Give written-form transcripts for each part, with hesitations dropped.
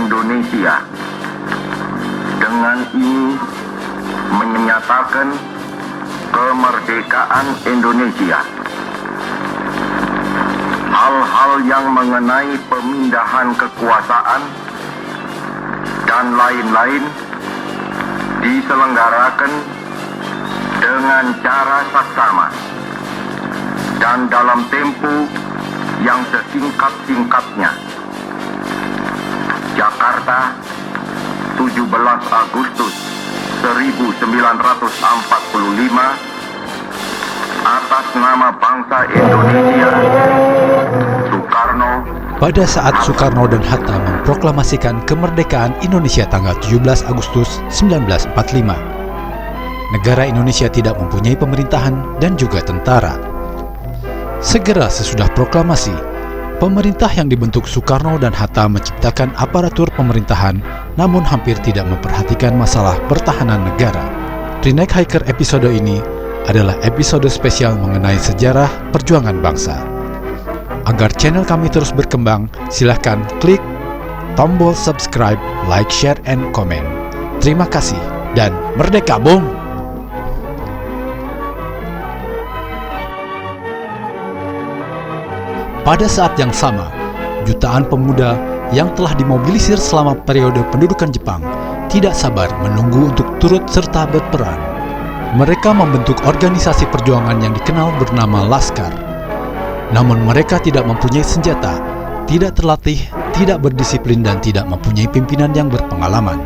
Indonesia. Dengan ini menyatakan kemerdekaan Indonesia. Hal-hal yang mengenai pemindahan kekuasaan dan lain-lain diselenggarakan dengan cara saksama dan dalam tempo yang sesingkat-singkatnya. Jakarta, 17 Agustus 1945, atas nama bangsa Indonesia, Soekarno. Pada saat Soekarno dan Hatta memproklamasikan kemerdekaan Indonesia tanggal 17 Agustus 1945, negara Indonesia tidak mempunyai pemerintahan dan juga tentara. Segera sesudah proklamasi, pemerintah yang dibentuk Soekarno dan Hatta menciptakan aparatur pemerintahan, namun hampir tidak memperhatikan masalah pertahanan negara. Renek Hiker episode ini adalah episode spesial mengenai sejarah perjuangan bangsa. Agar channel kami terus berkembang, silahkan klik tombol subscribe, like, share, and comment. Terima kasih, dan merdeka, Bung! Pada saat yang sama, jutaan pemuda yang telah dimobilisir selama periode pendudukan Jepang tidak sabar menunggu untuk turut serta berperan. Mereka membentuk organisasi perjuangan yang dikenal bernama Laskar. Namun mereka tidak mempunyai senjata, tidak terlatih, tidak berdisiplin, dan tidak mempunyai pimpinan yang berpengalaman.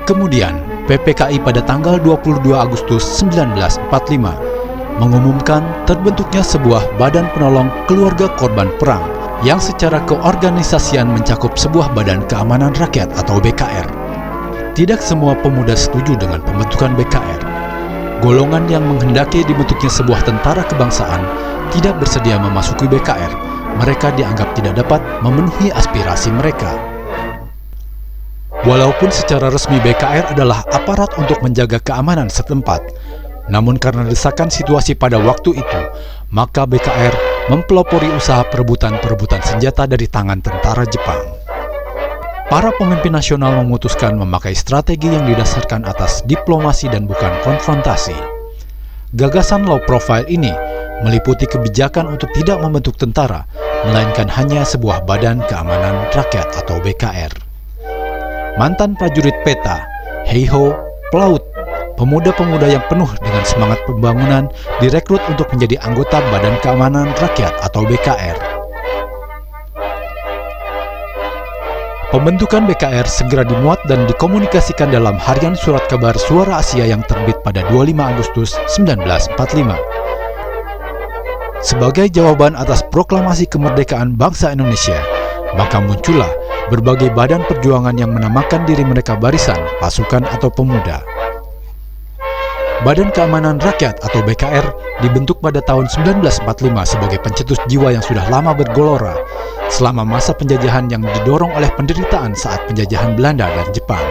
Kemudian, PPKI pada tanggal 22 Agustus 1945 mengumumkan terbentuknya sebuah Badan Penolong Keluarga Korban Perang yang secara keorganisasian mencakup sebuah Badan Keamanan Rakyat atau BKR. Tidak semua pemuda setuju dengan pembentukan BKR. Golongan yang menghendaki dibentuknya sebuah tentara kebangsaan tidak bersedia memasuki BKR. Mereka dianggap tidak dapat memenuhi aspirasi mereka. Walaupun secara resmi BKR adalah aparat untuk menjaga keamanan setempat, namun karena desakan situasi pada waktu itu, maka BKR mempelopori usaha perebutan senjata dari tangan tentara Jepang. Para pemimpin nasional memutuskan memakai strategi yang didasarkan atas diplomasi dan bukan konfrontasi. Gagasan low profile ini meliputi kebijakan untuk tidak membentuk tentara, melainkan hanya sebuah Badan Keamanan Rakyat atau BKR. Mantan prajurit peta, Heiho, pelaut, pemuda-pemuda yang penuh dengan semangat pembangunan direkrut untuk menjadi anggota Badan Keamanan Rakyat atau BKR. Pembentukan BKR segera dimuat dan dikomunikasikan dalam harian surat kabar Suara Asia yang terbit pada 25 Agustus 1945. Sebagai jawaban atas proklamasi kemerdekaan bangsa Indonesia, maka muncullah berbagai badan perjuangan yang menamakan diri mereka barisan, pasukan, atau pemuda. Badan Keamanan Rakyat atau BKR dibentuk pada tahun 1945 sebagai pencetus jiwa yang sudah lama bergelora selama masa penjajahan yang didorong oleh penderitaan saat penjajahan Belanda dan Jepang.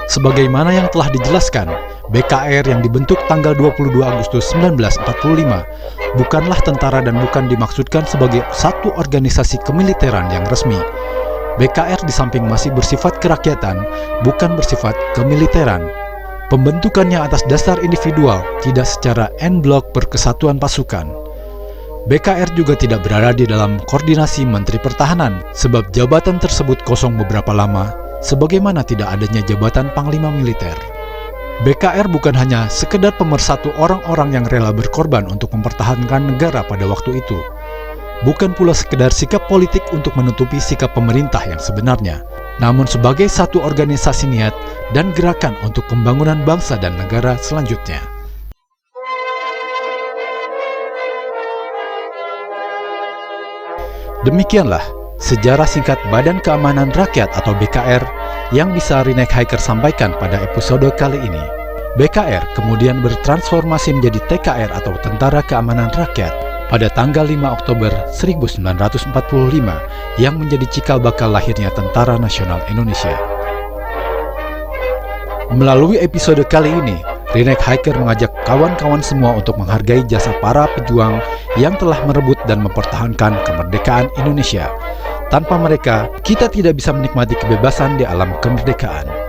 Sebagaimana yang telah dijelaskan, BKR yang dibentuk tanggal 22 Agustus 1945 bukanlah tentara dan bukan dimaksudkan sebagai satu organisasi kemiliteran yang resmi. BKR di samping masih bersifat kerakyatan, bukan bersifat kemiliteran. Pembentukannya atas dasar individual, tidak secara en blok berkesatuan pasukan. BKR juga tidak berada di dalam koordinasi Menteri Pertahanan, sebab jabatan tersebut kosong beberapa lama, sebagaimana tidak adanya jabatan Panglima Militer. BKR bukan hanya sekedar pemersatu orang-orang yang rela berkorban untuk mempertahankan negara pada waktu itu. Bukan pula sekedar sikap politik untuk menutupi sikap pemerintah yang sebenarnya, namun sebagai satu organisasi niat dan gerakan untuk pembangunan bangsa dan negara selanjutnya. Demikianlah sejarah singkat Badan Keamanan Rakyat atau BKR yang bisa Renek Hiker sampaikan pada episode kali ini. BKR kemudian bertransformasi menjadi TKR atau Tentara Keamanan Rakyat pada tanggal 5 Oktober 1945 yang menjadi cikal bakal lahirnya Tentara Nasional Indonesia. Melalui episode kali ini, Renek Hiker mengajak kawan-kawan semua untuk menghargai jasa para pejuang yang telah merebut dan mempertahankan kemerdekaan Indonesia. Tanpa mereka, kita tidak bisa menikmati kebebasan di alam kemerdekaan.